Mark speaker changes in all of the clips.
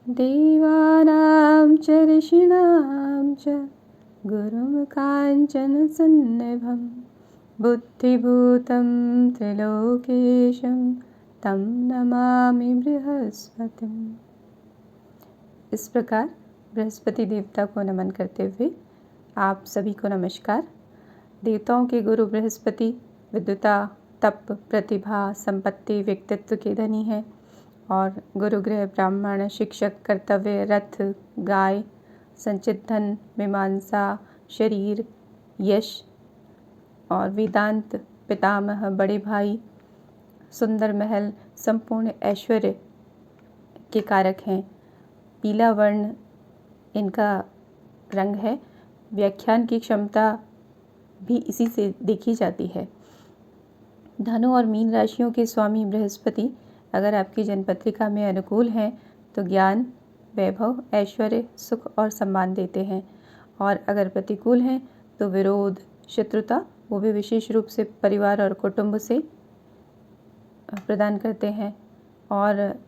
Speaker 1: देवानां च ऋषीणां च गुरुं काञ्चनसन्निभं बुद्धिभूतं त्रिलोकेशं तं नमामि बृहस्पतिम्। इस प्रकार बृहस्पति देवता को नमन करते हुए आप सभी को नमस्कार। देवताओं के गुरु बृहस्पति विद्वता, तप, प्रतिभा, संपत्ति, व्यक्तित्व के धनी हैं और गुरु ग्रह ब्राह्मण, शिक्षक, कर्तव्य, रथ, गाय, संचित धन, मीमांसा, शरीर, यश और वेदांत, पितामह, बड़े भाई, सुंदर महल, संपूर्ण ऐश्वर्य के कारक हैं। पीला वर्ण इनका रंग है। व्याख्यान की क्षमता भी इसी से देखी जाती है। धनु और मीन राशियों के स्वामी बृहस्पति अगर आपकी जन्मपत्रिका में अनुकूल हैं तो ज्ञान, वैभव, ऐश्वर्य, सुख और सम्मान देते हैं और अगर प्रतिकूल हैं तो विरोध, शत्रुता, वो भी विशेष रूप से परिवार और कुटुंब से प्रदान करते हैं और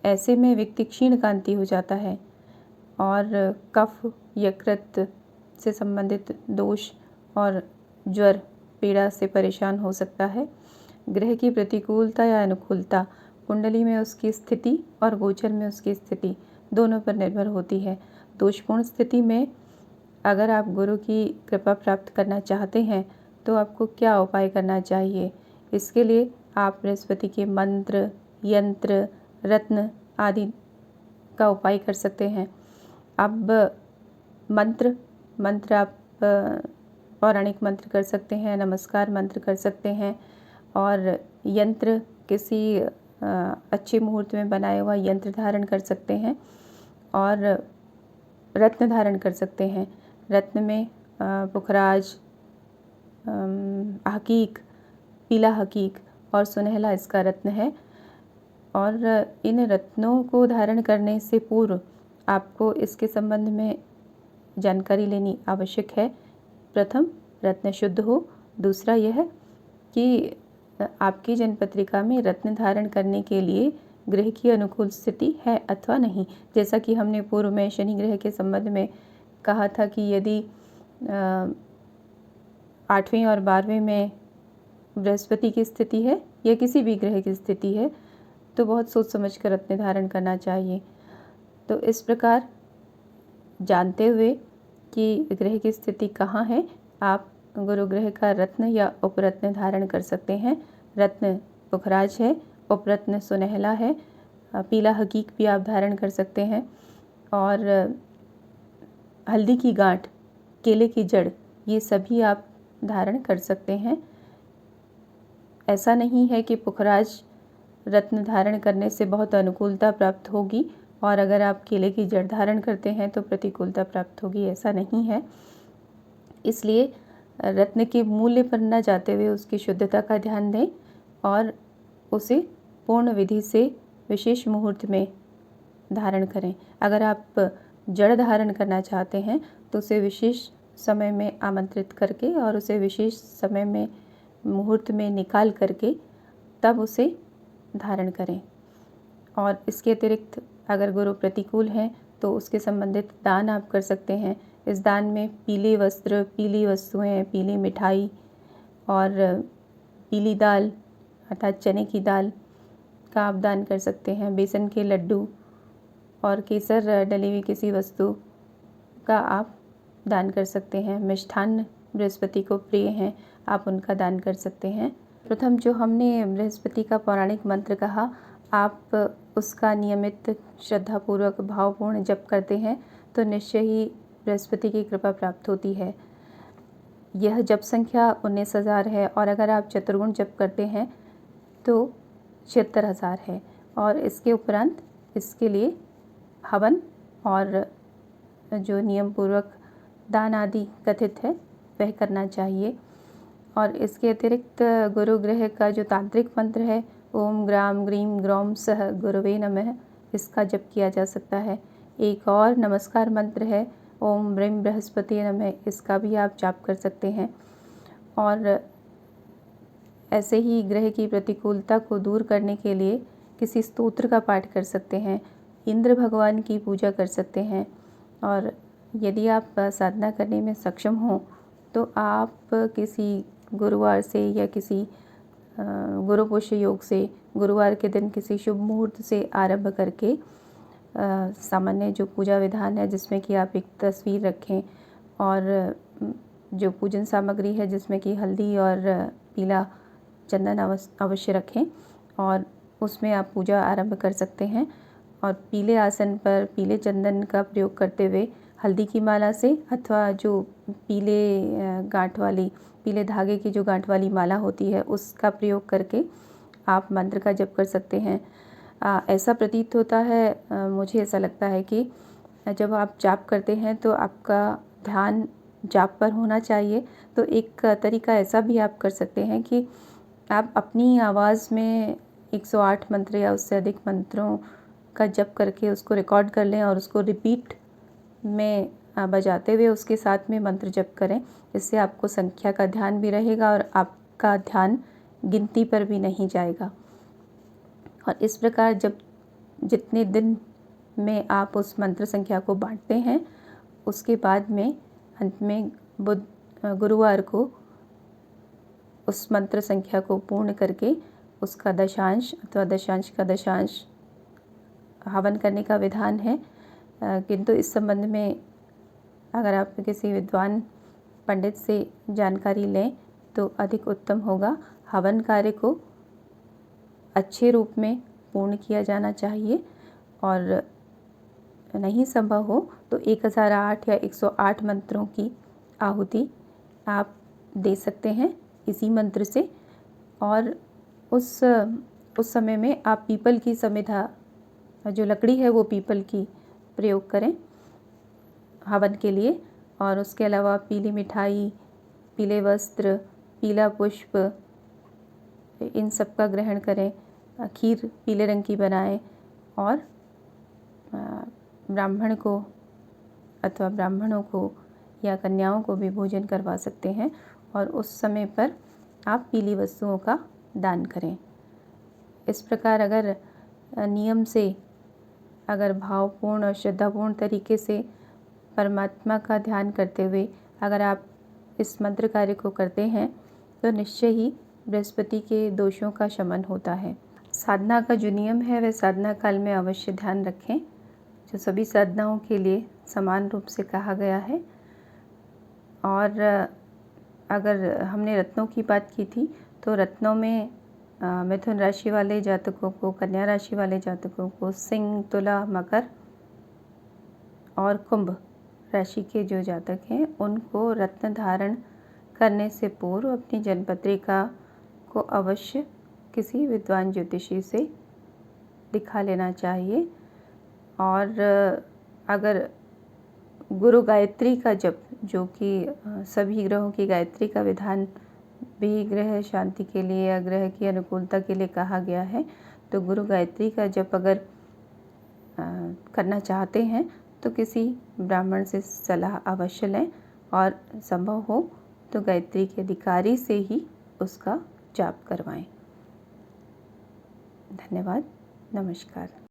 Speaker 1: ऐसे में व्यक्ति क्षीण कांति हो जाता है और कफ, यकृत से संबंधित दोष और ज्वर, पीड़ा से परेशान हो सकता है। ग्रह की प्रतिकूलता या अनुकूलता कुंडली में उसकी स्थिति और गोचर में उसकी स्थिति दोनों पर निर्भर होती है। दोषपूर्ण स्थिति में अगर आप गुरु की कृपा प्राप्त करना चाहते हैं तो आपको क्या उपाय करना चाहिए? इसके लिए आप बृहस्पति के मंत्र, यंत्र, रत्न आदि का उपाय कर सकते हैं। अब मंत्र आप पौराणिक मंत्र कर सकते हैं, नमस्कार मंत्र कर सकते हैं और यंत्र किसी अच्छे मुहूर्त में बनाया हुआ यंत्र धारण कर सकते हैं और रत्न धारण कर सकते हैं। रत्न में पुखराज, हकीक, पीला हकीक और सुनहला इसका रत्न है और इन रत्नों को धारण करने से पूर्व आपको इसके संबंध में जानकारी लेनी आवश्यक है। प्रथम, रत्न शुद्ध हो। दूसरा यह कि आपकी जन्मपत्रिका में रत्न धारण करने के लिए ग्रह की अनुकूल स्थिति है अथवा नहीं। जैसा कि हमने पूर्व में शनि ग्रह के संबंध में कहा था कि यदि 8वें और 12वें में बृहस्पति की स्थिति है या किसी भी ग्रह की स्थिति है तो बहुत सोच समझ कर रत्न धारण करना चाहिए। तो इस प्रकार जानते हुए कि ग्रह की स्थिति कहाँ है, आप गुरु ग्रह का रत्न या उपरत्न धारण कर सकते हैं। रत्न पुखराज है, उपरत्न सुनहला है, पीला हकीक भी आप धारण कर सकते हैं और हल्दी की गांठ, केले की जड़, ये सभी आप धारण कर सकते हैं। ऐसा नहीं है कि पुखराज रत्न धारण करने से बहुत अनुकूलता प्राप्त होगी और अगर आप केले की जड़ धारण करते हैं तो प्रतिकूलता प्राप्त होगी, ऐसा नहीं है। इसलिए रत्न के मूल्य पर न जाते हुए उसकी शुद्धता का ध्यान दें और उसे पूर्ण विधि से विशेष मुहूर्त में धारण करें। अगर आप जड़ धारण करना चाहते हैं तो उसे विशेष समय में आमंत्रित करके और उसे विशेष समय में मुहूर्त में निकाल करके तब उसे धारण करें। और इसके अतिरिक्त अगर गुरु प्रतिकूल हैं तो उसके संबंधित दान आप कर सकते हैं। इस दान में पीले वस्त्र, पीली वस्तुएं, पीली मिठाई और पीली दाल अर्थात चने की दाल का आप दान कर सकते हैं। बेसन के लड्डू और केसर डली हुई किसी वस्तु का आप दान कर सकते हैं। मिष्ठान्न बृहस्पति को प्रिय हैं, आप उनका दान कर सकते हैं। प्रथम जो हमने बृहस्पति का पौराणिक मंत्र कहा, आप उसका नियमित श्रद्धापूर्वक भावपूर्ण जप करते हैं तो निश्चय ही बृहस्पति की कृपा प्राप्त होती है। यह जप संख्या 19,000 है और अगर आप चतुर्गुण जप करते हैं तो 76,000 है और इसके उपरांत इसके लिए हवन और जो नियम पूर्वक दान आदि कथित है वह करना चाहिए। और इसके अतिरिक्त गुरु ग्रह का जो तांत्रिक मंत्र है, ओम ग्राम ग्रीम ग्रौम सह गुरुवे नमः, इसका जप किया जा सकता है। एक और नमस्कार मंत्र है, ओम ब्रीम बृहस्पति नमः, इसका भी आप जाप कर सकते हैं। और ऐसे ही ग्रह की प्रतिकूलता को दूर करने के लिए किसी स्तोत्र का पाठ कर सकते हैं। इंद्र भगवान की पूजा कर सकते हैं। और यदि आप साधना करने में सक्षम हों तो आप किसी गुरुवार से या किसी गुरुपुष्य योग से, गुरुवार के दिन किसी शुभ मुहूर्त से आरंभ करके सामान्य जो पूजा विधान है जिसमें कि आप एक तस्वीर रखें और जो पूजन सामग्री है जिसमें कि हल्दी और पीला चंदन अवश्य रखें और उसमें आप पूजा आरंभ कर सकते हैं। और पीले आसन पर पीले चंदन का प्रयोग करते हुए हल्दी की माला से अथवा जो पीले गांठ वाली, पीले धागे की जो गांठ वाली माला होती है उसका प्रयोग करके आप मंत्र का जप कर सकते हैं। ऐसा प्रतीत होता है, मुझे ऐसा लगता है कि जब आप जाप करते हैं तो आपका ध्यान जाप पर होना चाहिए। तो एक तरीका ऐसा भी आप कर सकते हैं कि आप अपनी आवाज़ में 108 मंत्र या उससे अधिक मंत्रों का जप करके उसको रिकॉर्ड कर लें और उसको रिपीट में बजाते हुए उसके साथ में मंत्र जप करें। इससे आपको संख्या का ध्यान भी रहेगा और आपका ध्यान गिनती पर भी नहीं जाएगा। और इस प्रकार जब जितने दिन में आप उस मंत्र संख्या को बांटते हैं उसके बाद में अंत में गुरुवार को उस मंत्र संख्या को पूर्ण करके उसका दशांश अथवा दशांश का दशांश हवन करने का विधान है। किंतु इस संबंध में अगर आप किसी विद्वान पंडित से जानकारी लें तो अधिक उत्तम होगा। हवन कार्य को अच्छे रूप में पूर्ण किया जाना चाहिए और नहीं संभव हो तो 1008 या 108 मंत्रों की आहुति आप दे सकते हैं इसी मंत्र से। और उस समय में आप पीपल की समिधा, जो लकड़ी है वो पीपल की प्रयोग करें हवन के लिए। और उसके अलावा पीली मिठाई, पीले वस्त्र, पीला पुष्प, इन सब का ग्रहण करें। खीर पीले रंग की बनाएं और ब्राह्मण को अथवा ब्राह्मणों को या कन्याओं को भी भोजन करवा सकते हैं और उस समय पर आप पीली वस्तुओं का दान करें। इस प्रकार अगर नियम से, अगर भावपूर्ण और श्रद्धापूर्ण तरीके से परमात्मा का ध्यान करते हुए अगर आप इस मंत्र कार्य को करते हैं तो निश्चय ही बृहस्पति के दोषों का शमन होता है। साधना का जो नियम है वह साधना काल में अवश्य ध्यान रखें, जो सभी साधनाओं के लिए समान रूप से कहा गया है। और अगर हमने रत्नों की बात की थी तो रत्नों में मिथुन राशि वाले जातकों को, कन्या राशि वाले जातकों को, सिंह, तुला, मकर और कुंभ राशि के जो जातक हैं उनको रत्न धारण करने से पूर्व अपनी जन्मपत्रिका को अवश्य किसी विद्वान ज्योतिषी से दिखा लेना चाहिए। और अगर गुरु गायत्री का जप, जो कि सभी ग्रहों की गायत्री का विधान भी ग्रह शांति के लिए या ग्रह की अनुकूलता के लिए कहा गया है, तो गुरु गायत्री का जप अगर करना चाहते हैं तो किसी ब्राह्मण से सलाह अवश्य लें और संभव हो तो गायत्री के अधिकारी से ही उसका जाप करवाएं। धन्यवाद। नमस्कार।